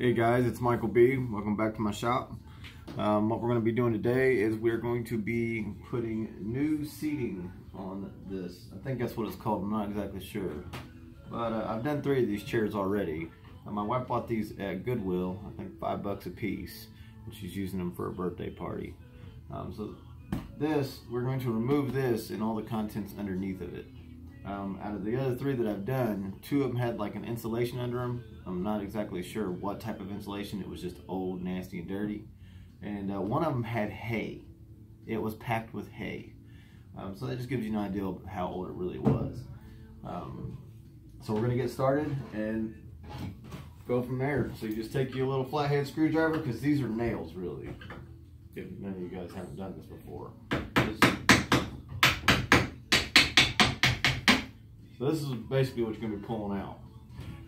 Hey guys, it's Michael B. Welcome back to my shop. What we're going to be doing today is we're going to be putting new seating on this. I think that's what it's called. I'm not exactly sure. But I've done 3 of these chairs already. My wife bought these at Goodwill, I think $5 a piece. And she's using them for a birthday party. So this, we're going to remove this and all the contents underneath of it. Out of the other 3 that I've done, 2 of them had like an insulation under them. I'm not exactly sure what type of insulation. It was just old, nasty, and dirty. And one of them had hay. It was packed with hay. So that just gives you an idea of how old it really was. So we're going to get started and go from there. So you just take your little flathead screwdriver, because these are nails really, if none of you guys haven't done this before. So this is basically what you're going to be pulling out.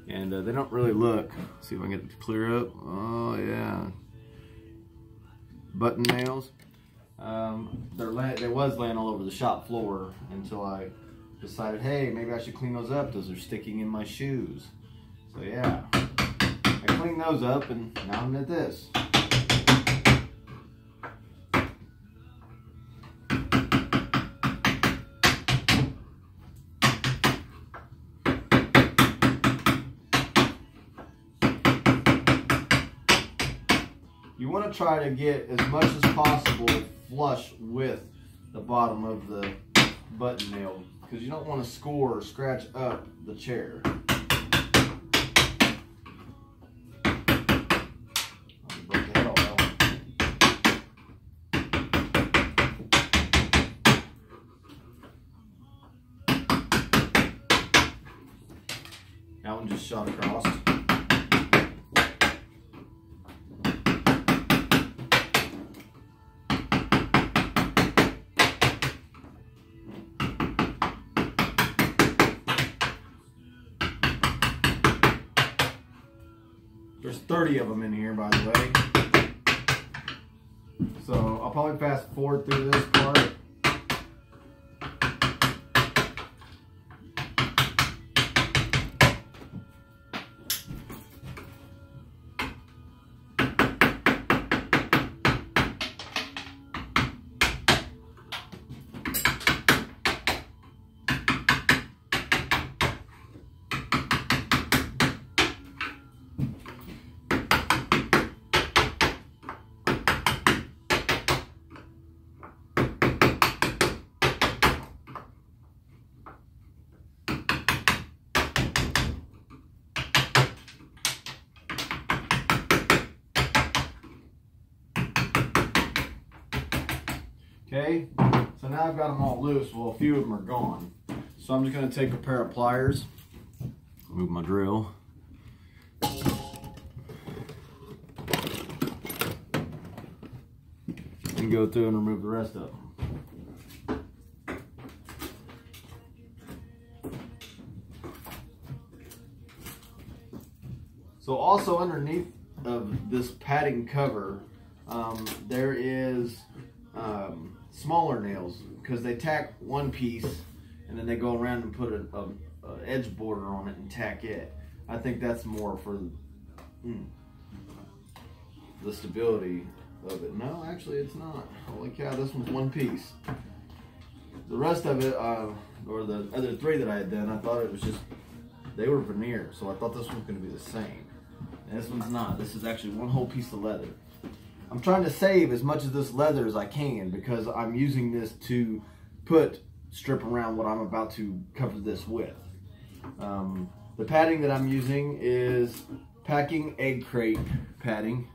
And they don't really look. Let's see if I can get it to clear up. Oh yeah. Button nails. They was laying all over the shop floor until I decided, hey, maybe I should clean those up. Those are sticking in my shoes. So yeah. I cleaned those up and now I'm at this. You want to try to get as much as possible flush with the bottom of the button nail, because you don't want to score or scratch up the chair. Break the head off that one. That one just shot across. There's 30 of them in here, by the way. So I'll probably fast forward through this part. Okay, so now I've got them all loose. Well, a few of them are gone. So I'm just going to take a pair of pliers, move my drill, and go through and remove the rest of them. So also underneath of this padding cover, there is smaller nails, because they tack one piece and then they go around and put an edge border on it and tack it. I think that's more for the stability of it. No, actually it's not. Holy cow, this one's one piece. The rest of it, or the other 3 that I had done, I thought it was just, they were veneer, so I thought this one was going to be the same. And this one's not. This is actually one whole piece of leather. I'm trying to save as much of this leather as I can, because I'm using this to put strip around what I'm about to cover this with. The padding that I'm using is packing egg crate padding.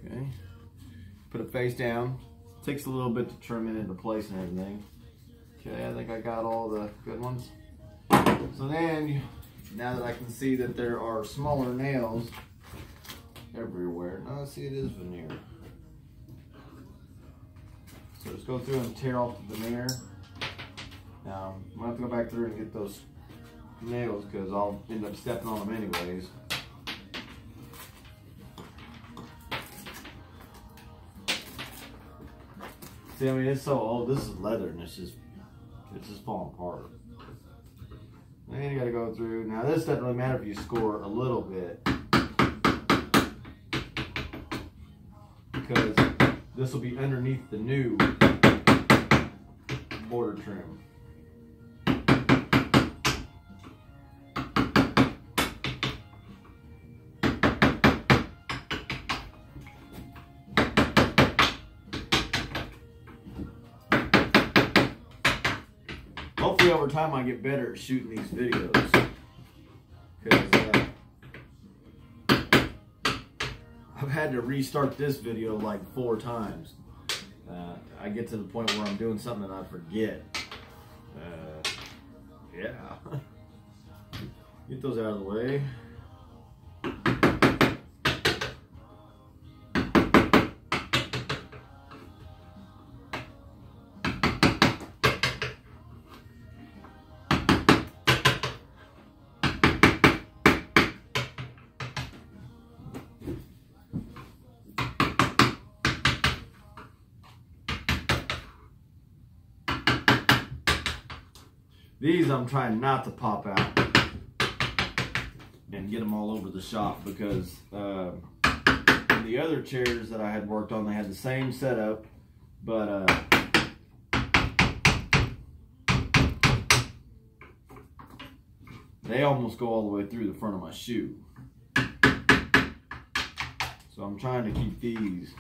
Okay, put it face down. Takes a little bit to trim it into place and everything. Okay, I think I got all the good ones. So then, now that I can see that there are smaller nails everywhere. No, see, it is veneer. So just go through and tear off the veneer. Now, I'm going to have to go back through and get those nails, because I'll end up stepping on them anyways. See, I mean, it's so old. This is leather, and it's just falling apart. Then you gotta go through. Now this doesn't really matter if you score a little bit. because this will be underneath the new border trim. Hopefully over time I get better at shooting these videos, because I've had to restart this video like 4 times. I get to the point where I'm doing something and I forget. Yeah. Get those out of the way. These I'm trying not to pop out and get them all over the shop, because the other chairs that I had worked on, they had the same setup, but they almost go all the way through the front of my shoe. So I'm trying to keep these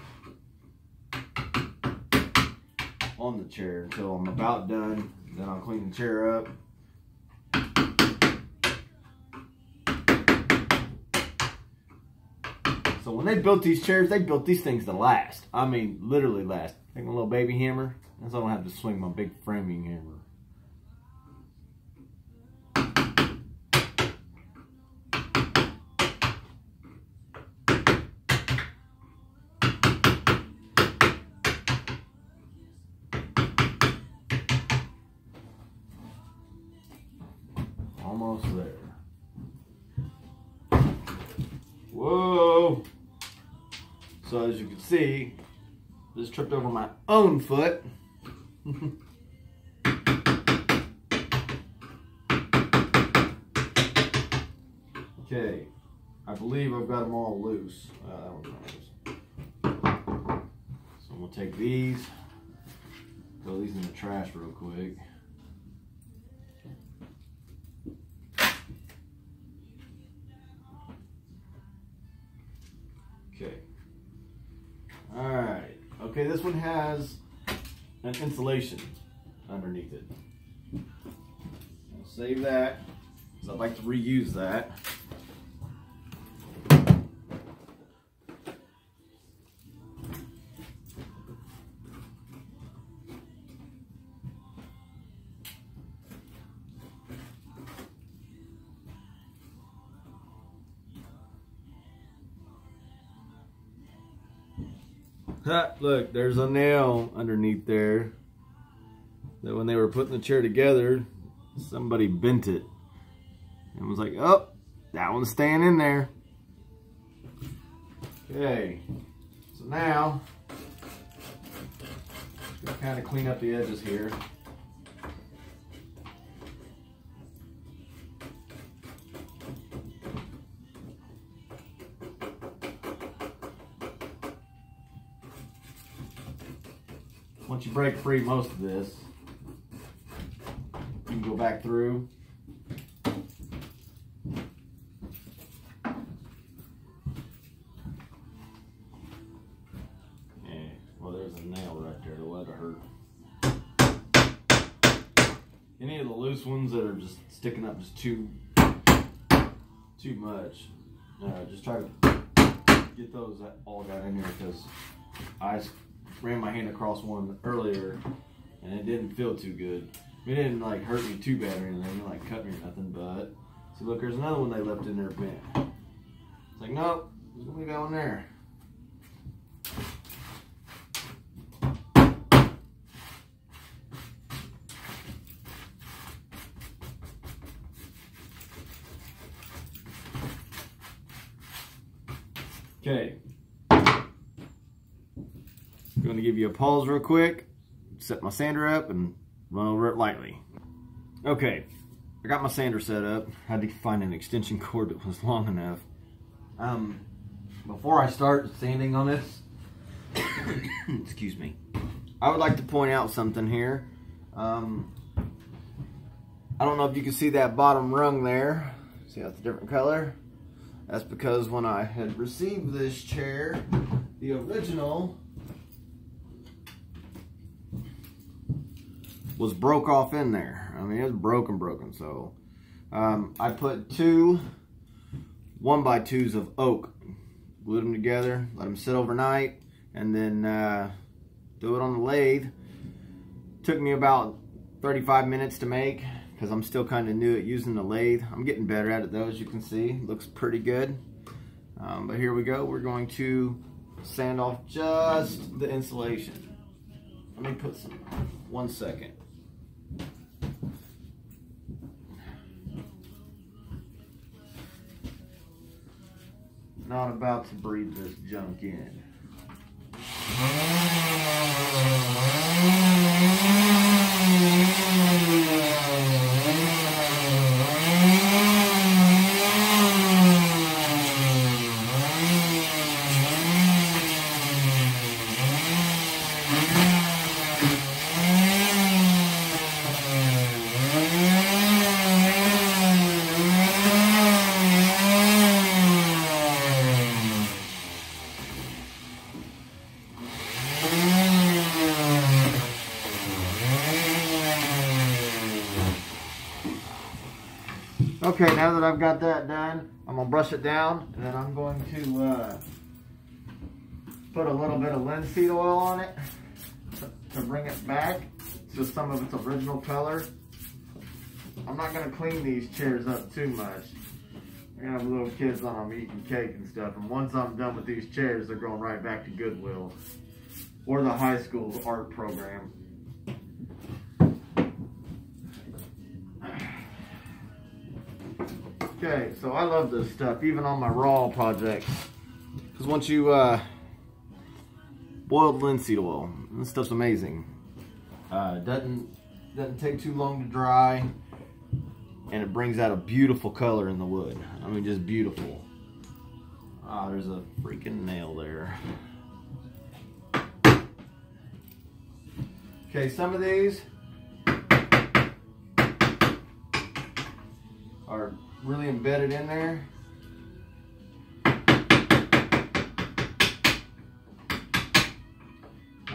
on the chair until I'm about done. Then I'll clean the chair up. So when they built these chairs, they built these things to last. I mean, literally last. Take my little baby hammer, and so I don't have to swing my big framing hammer. Almost there. Whoa! So as you can see, just tripped over my own foot. Okay, I believe I've got them all loose. That one's not loose. So I'm gonna take these, throw these in the trash real quick. Okay. Alright. Okay, this one has an insulation underneath it. I'll save that, because I'd like to reuse that. Look, there's a nail underneath there that when they were putting the chair together, somebody bent it and was like, oh, that one's staying in there. Okay, so now just gonna kind of clean up the edges here. Once you break free most of this, you can go back through. Yeah, well, there's a nail right there to let it hurt. Any of the loose ones that are just sticking up just too much, just try to get those all got in here, because I ran my hand across one earlier and it didn't feel too good. It didn't like hurt me too bad or anything, it didn't like cut me or nothing, but see, look, there's another one they left in there bent. It's like, nope, there's gonna be that one there. Okay. I'm going to give you a pause real quick, set my sander up, and run over it lightly. Okay, I got my sander set up. Had to find an extension cord that was long enough. Before I start sanding on this, Excuse me. I would like to point out something here. I don't know if you can see that bottom rung there. See how it's a different color? That's because when I had received this chair, the original was broke off in there. I mean, it was broken. So I put two 1x2s of oak, glued them together, let them sit overnight, and then do it on the lathe. Took me about 35 minutes to make because I'm still kind of new at using the lathe. I'm getting better at it though, as you can see. Looks pretty good. But here we go. We're going to sand off just the insulation. Let me put some, 1 second. Not about to breathe this junk in. Okay, now that I've got that done, I'm going to brush it down, and then I'm going to put a little bit of linseed oil on it to bring it back to some of its original color. I'm not going to clean these chairs up too much. I'm going to have little kids on them eating cake and stuff, and once I'm done with these chairs, they're going right back to Goodwill or the high school art program. Okay, so I love this stuff, even on my raw projects. Because once you boiled linseed oil, this stuff's amazing. Doesn't take too long to dry, and it brings out a beautiful color in the wood. I mean, just beautiful. Ah, there's a freaking nail there. Okay, some of these are really embedded in there. I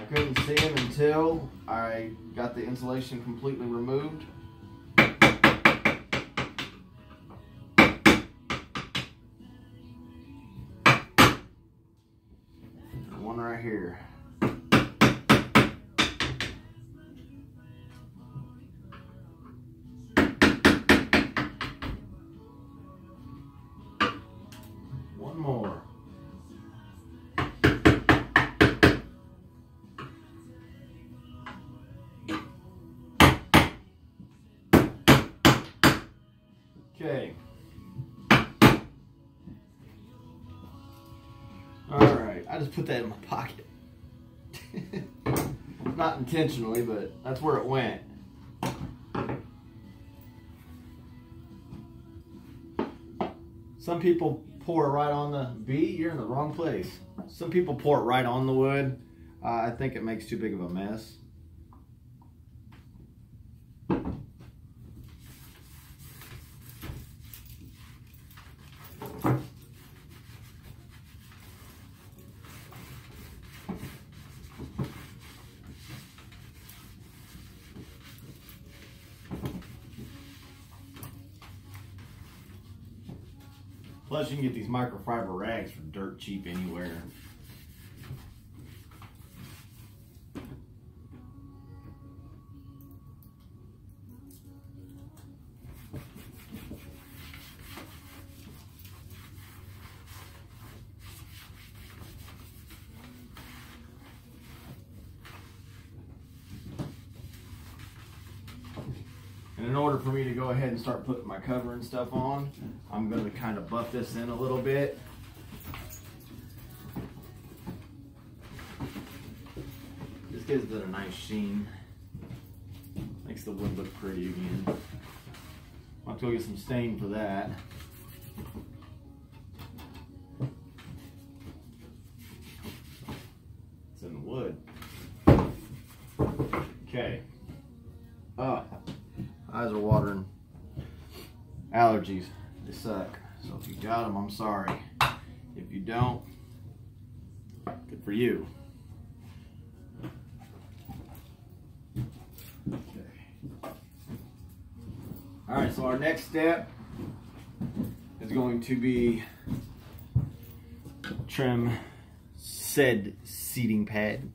couldn't see them until I got the insulation completely removed. One right here. More. Okay. All right. I just put that in my pocket. Not intentionally, but that's where it went. Some people pour it right on the B. You're in the wrong place. Some people pour it right on the wood. I think it makes too big of a mess. Plus, you can get these microfiber rags for dirt cheap anywhere. And in order for me to go ahead and start putting my cover and stuff on, I'm going to kind of buff this in a little bit. This gives it a nice sheen. Makes the wood look pretty again. I'll have to go get some stain for that. It's in the Okay. Oh, eyes are watering. Allergies, they suck. So if you got them, I'm sorry. If you don't, good for you. Okay. All right, so our next step is going to be trim said seating pad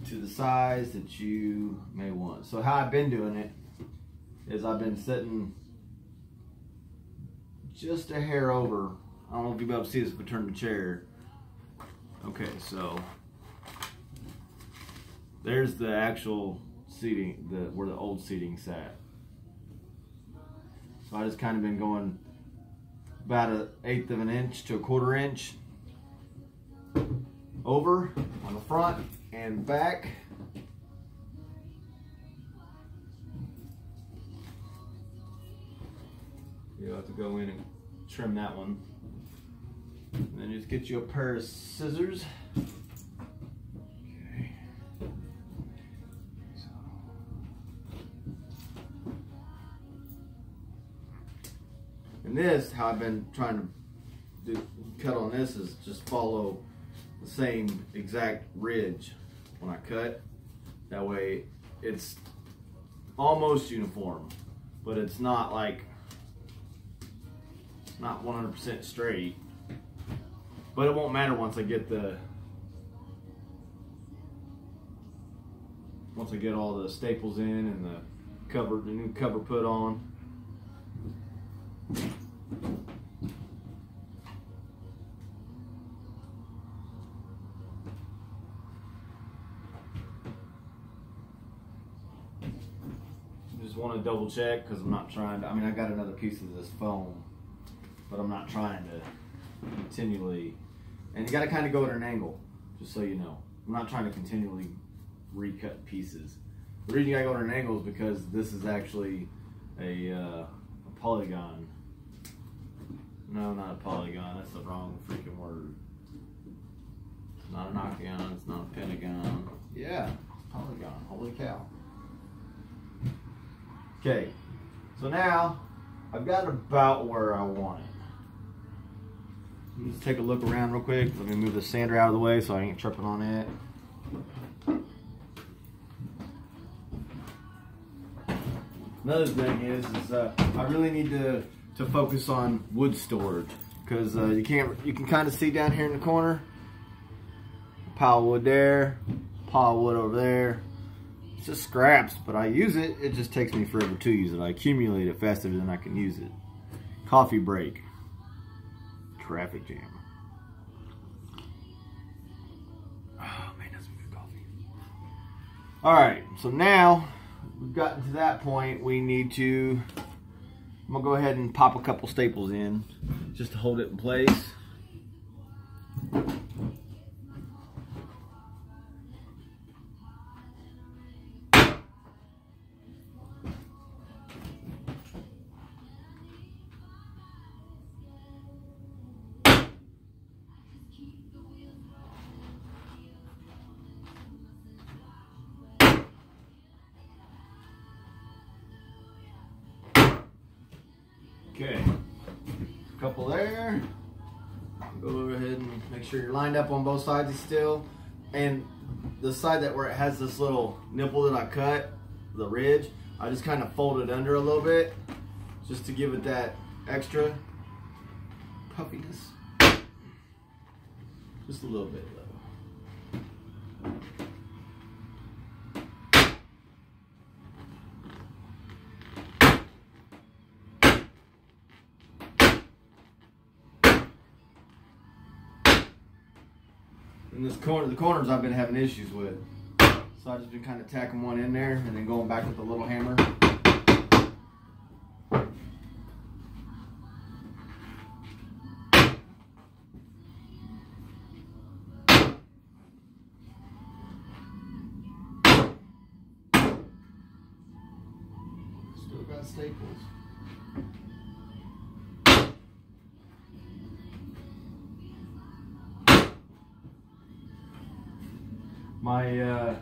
to the size that you may want. So how I've been doing it is I've been sitting just a hair over. I don't know if you'll be able to see this if we turn the chair. Okay, so there's the actual seating, where the old seating sat. So I just kind of been going about 1/8 of an inch to 1/4 inch over on the front and back. You'll have to go in and trim that one. And then just get you a pair of scissors. Okay. So. And this, how I've been trying to cut on this, is just follow the same exact ridge when I cut. That way it's almost uniform, but it's not like, it's not 100% straight. But it won't matter once I get all the staples in and the new cover put on. Just want to double check because I'm not trying to, I mean, I got another piece of this foam, but I'm not trying to continually, and you got to kind of go at an angle, just so you know. I'm not trying to continually recut pieces. The reason you got to go at an angle is because this is actually a polygon. No, not a polygon. That's the wrong freaking word. It's not an octagon. It's not a pentagon. Yeah, polygon. Holy cow. Okay, so now I've got about where I want it. Let's take a look around real quick. Let me move the sander out of the way so I ain't tripping on it. Another thing is I really need to focus on wood storage, because you can kind of see down here in the corner, pile of wood there, pile of wood over there. It's just scraps, but I use it. It just takes me forever to use it. I accumulate it faster than I can use it. Coffee break. Traffic jam. Oh man, that's some good coffee. Alright, so now we've gotten to that point. We need to, I'm gonna go ahead and pop a couple staples in just to hold it in place. Okay, a couple there. Go over ahead and make sure you're lined up on both sides still. And the side where it has this little nipple that I cut, the ridge, I just kind of fold it under a little bit just to give it that extra puffiness. Just a little bit though. And the corners I've been having issues with. So I've just been kind of tacking one in there and then going back with the little hammer. Still got staples. My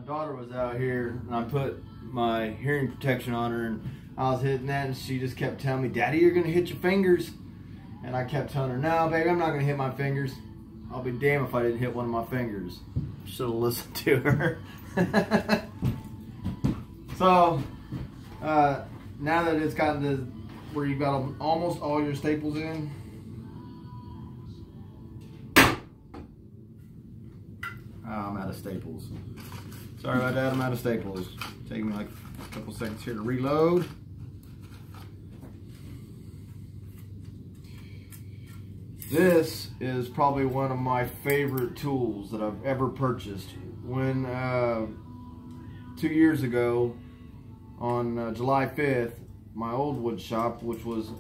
daughter was out here and I put my hearing protection on her and I was hitting that and she just kept telling me, Daddy, you're gonna hit your fingers. And I kept telling her, no, baby, I'm not gonna hit my fingers. I'll be damned if I didn't hit one of my fingers. Should have listened to her. So, now that it's gotten to where you've got almost all your staples in, I'm out of staples. Sorry about that, I'm out of staples. Taking me like a couple seconds here to reload. This is probably one of my favorite tools that I've ever purchased. When 2 years ago, on July 5th, my old wood shop, which was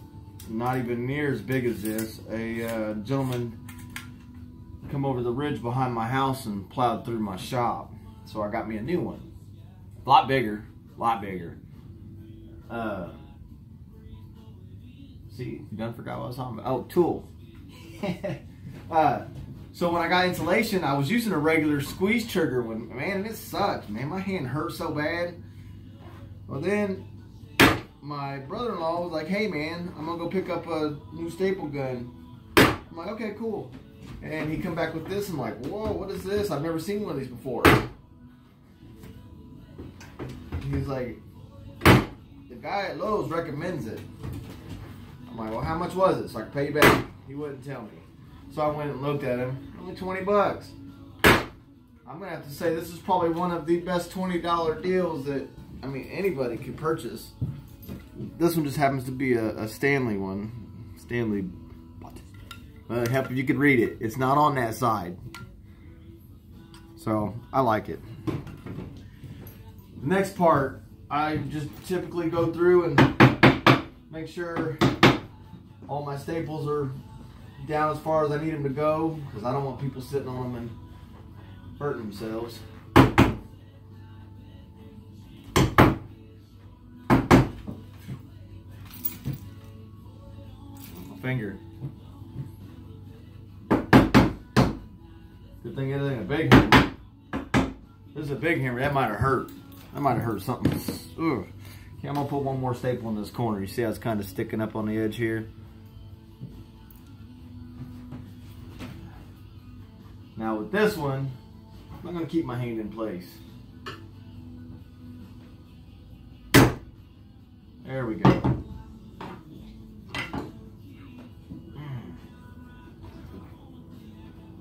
not even near as big as this, a gentleman come over the ridge behind my house and plowed through my shop. So I got me a new one. A lot bigger, a lot bigger. See, you done forgot what I was talking about. Oh, tool. So when I got insulation, I was using a regular squeeze trigger one, man, and it sucked, man. My hand hurt so bad. Well, then my brother-in-law was like, hey man, I'm gonna go pick up a new staple gun. I'm like, okay, cool. And he come back with this. I'm like, whoa, what is this? I've never seen one of these before. He's like, the guy at Lowe's recommends it. I'm like, well, how much was it so I can pay you back? He wouldn't tell me. So I went and looked at him. Only 20 bucks. I'm gonna have to say this is probably one of the best $20 deals that, I mean, anybody could purchase. This one just happens to be a Stanley one. Stanley, what? Help if you could read it. It's not on that side. So I like it. The next part, I just typically go through and make sure all my staples are down as far as I need them to go, because I don't want people sitting on them and hurting themselves. My finger. Good thing it ain't a big hammer. This is a big hammer. That might have hurt. That might have hurt something. Ugh. Okay, I'm gonna put one more staple in this corner. You see how it's kind of sticking up on the edge here? Now with this one, I'm going to keep my hand in place. There we go.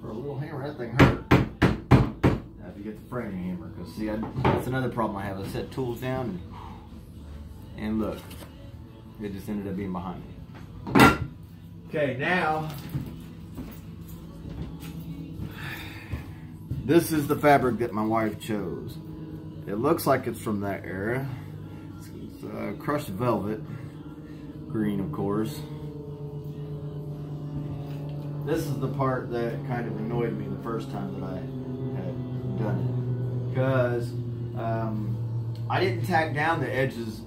For a little hammer, that thing hurt. Now if you get the framing hammer, because see, that's another problem I have. I set tools down and look, it just ended up being behind me. Okay, now this is the fabric that my wife chose. It looks like it's from that era. It's crushed velvet, green of course. This is the part that kind of annoyed me the first time that I had done it. Because I didn't tack down the edges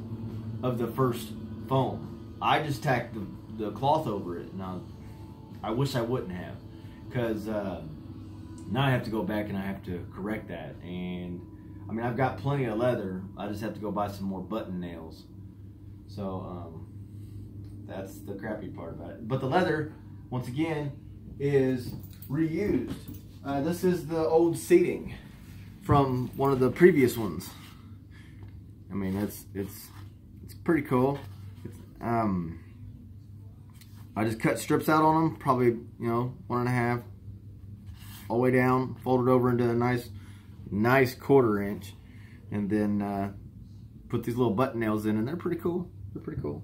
of the first foam. I just tacked the cloth over it. Now, I wish I wouldn't have. Because now I have to go back and I have to correct that. And I mean, I've got plenty of leather. I just have to go buy some more button nails. So that's the crappy part about it. But the leather, once again, is reused. This is the old seating from one of the previous ones. I mean, it's pretty cool. I just cut strips out on them, probably 1.5. all the way down, fold it over into a nice 1/4 inch, and then put these little button nails in, and they're pretty cool. They're pretty cool.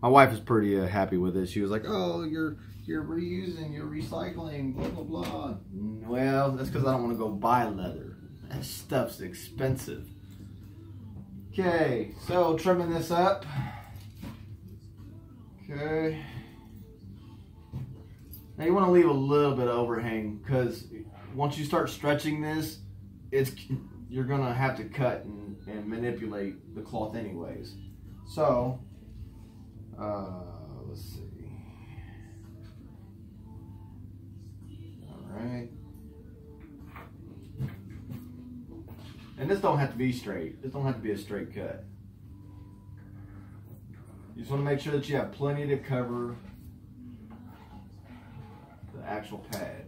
My wife is pretty happy with it. She was like, "Oh, you're reusing, you're recycling, blah blah blah." Well, that's because I don't want to go buy leather. That stuff's expensive. Okay, so trimming this up. Okay. Now you want to leave a little bit of overhang, because once you start stretching this, you're gonna have to cut and manipulate the cloth anyways. So let's see. All right. And this don't have to be straight. This don't have to be a straight cut. You just want to make sure that you have plenty to cover the actual pad.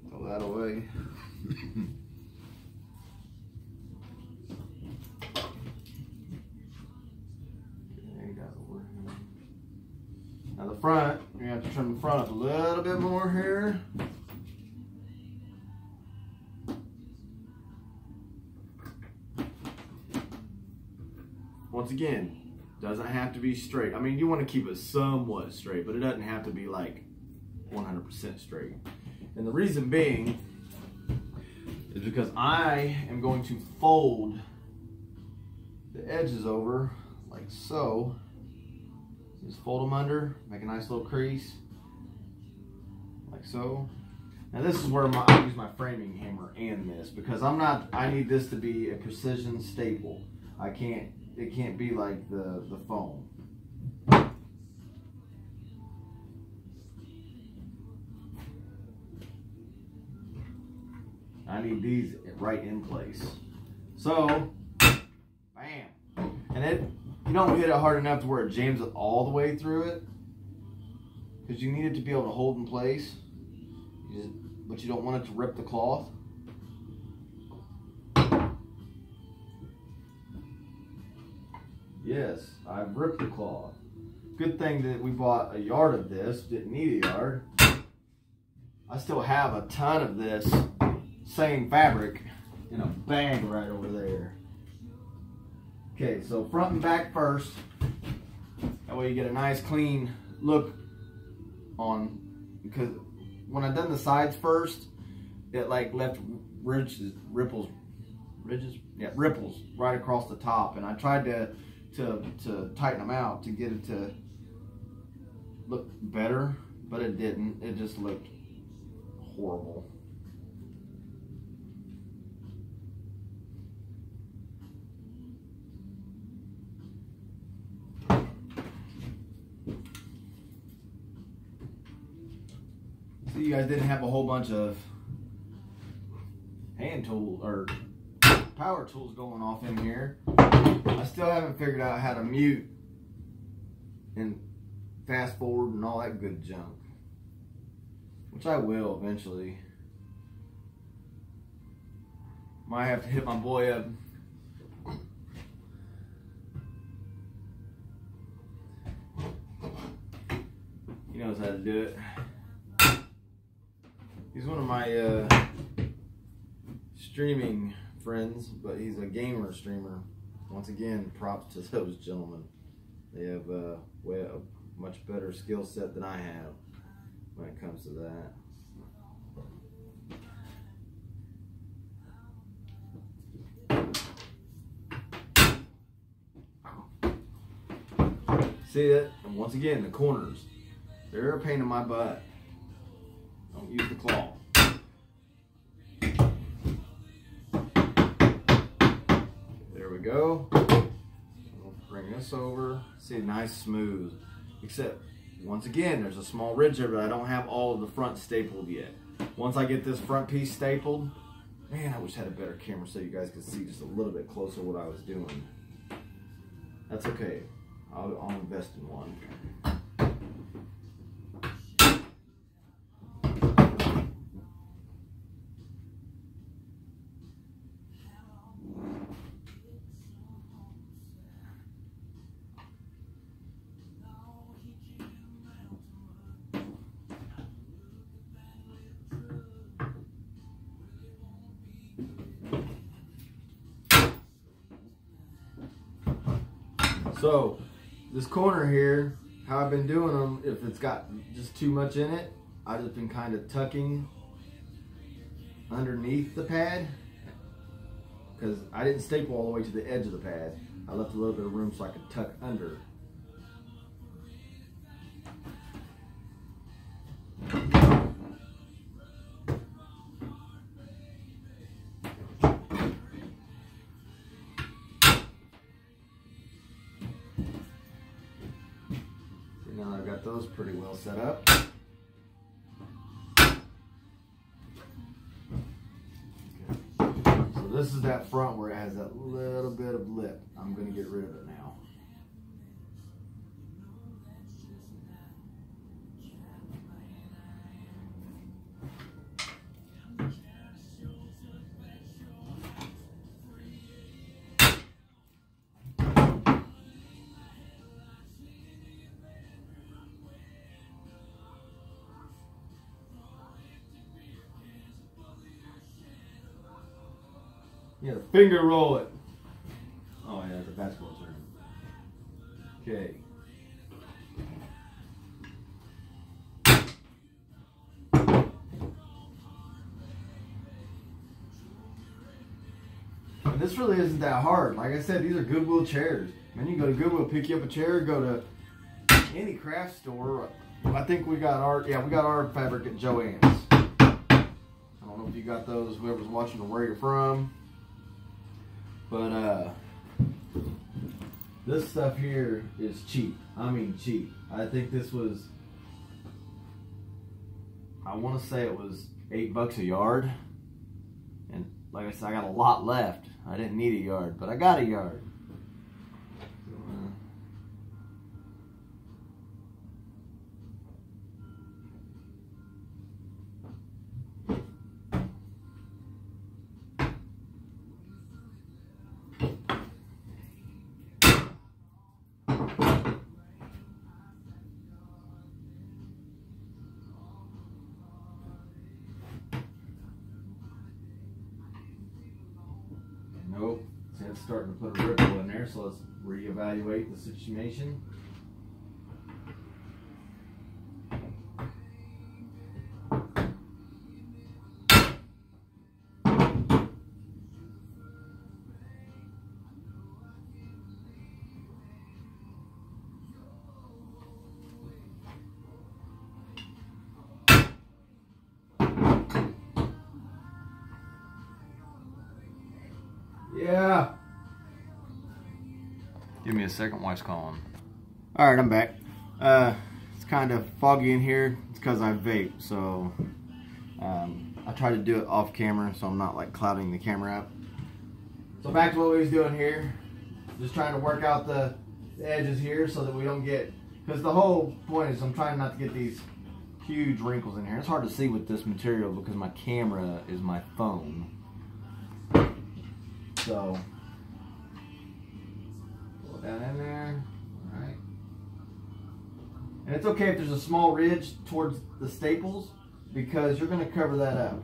Throw that away. Now the front, you're going to have to trim the front up a little bit more here. Once again, doesn't have to be straight. I mean, you want to keep it somewhat straight, but it doesn't have to be like 100% straight. And the reason being is because I am going to fold the edges over like so. Just fold them under, make a nice little crease, like so. Now this is where I use my framing hammer and this, because I need this to be a precision staple. It can't be like the foam. I need these right in place. So, bam. And you don't hit it hard enough to where it jams it all the way through it, because you need it to be able to hold in place, but you don't want it to rip the cloth. Yes, I've ripped the cloth. Good thing that we bought a yard of this, didn't need a yard. I still have a ton of this same fabric in a bag right over there. Okay, so front and back first. That way you get a nice clean look on, because when I done the sides first, it like left ripples right across the top, and I tried to tighten them out to get it to look better, but it didn't. It just looked horrible. So you guys didn't have a whole bunch of hand tools or power tools going off in here. I still haven't figured out how to mute and fast forward and all that good junk, which I will eventually. Might have to hit my boy up. He knows how to do it. He's one of my streaming friends, but he's a gamer streamer. Once again, props to those gentlemen. They have a much better skill set than I have when it comes to that. See that? And once again, the corners. They're a pain in my butt. Don't use the claw. There we go. We'll bring this over. See, nice smooth. Except, once again, there's a small ridge there, but I don't have all of the front stapled yet. Once I get this front piece stapled, man, I wish I had a better camera so you guys could see just a little bit closer what I was doing. That's okay. I'll invest in one. So, this corner here, how I've been doing them, if it's got just too much in it, I've just been kind of tucking underneath the pad, because I didn't staple all the way to the edge of the pad. I left a little bit of room so I could tuck under. Now I've got those pretty well set up. this is that front where it has that little bit of lip. I'm going to get rid of it now. Yeah, finger roll it. Oh yeah, the basketball term. Okay. And this really isn't that hard. Like I said, these are Goodwill chairs. Man, you can go to Goodwill, pick you up a chair, go to any craft store. I think we got our fabric at Joann's. I don't know if you got those, whoever's watching or where you're from. But this stuff here is cheap. I mean cheap. I think this was, I want to say it was $8 a yard. And like I said, I got a lot left. I didn't need a yard, but I got a yard. Nope. See, it's starting to put a ripple in there, so let's reevaluate the situation. Yeah. Give me a second, wife's calling. Alright, I'm back. It's kind of foggy in here. It's because I vape, so I try to do it off camera so I'm not like clouding the camera out. So back to what we was doing here. Just trying to work out the edges here so that we don't get, because the whole point is I'm trying not to get these huge wrinkles in here. It's hard to see with this material because my camera is my phone. So, pull it down in there, all right. And it's okay if there's a small ridge towards the staples because you're going to cover that up.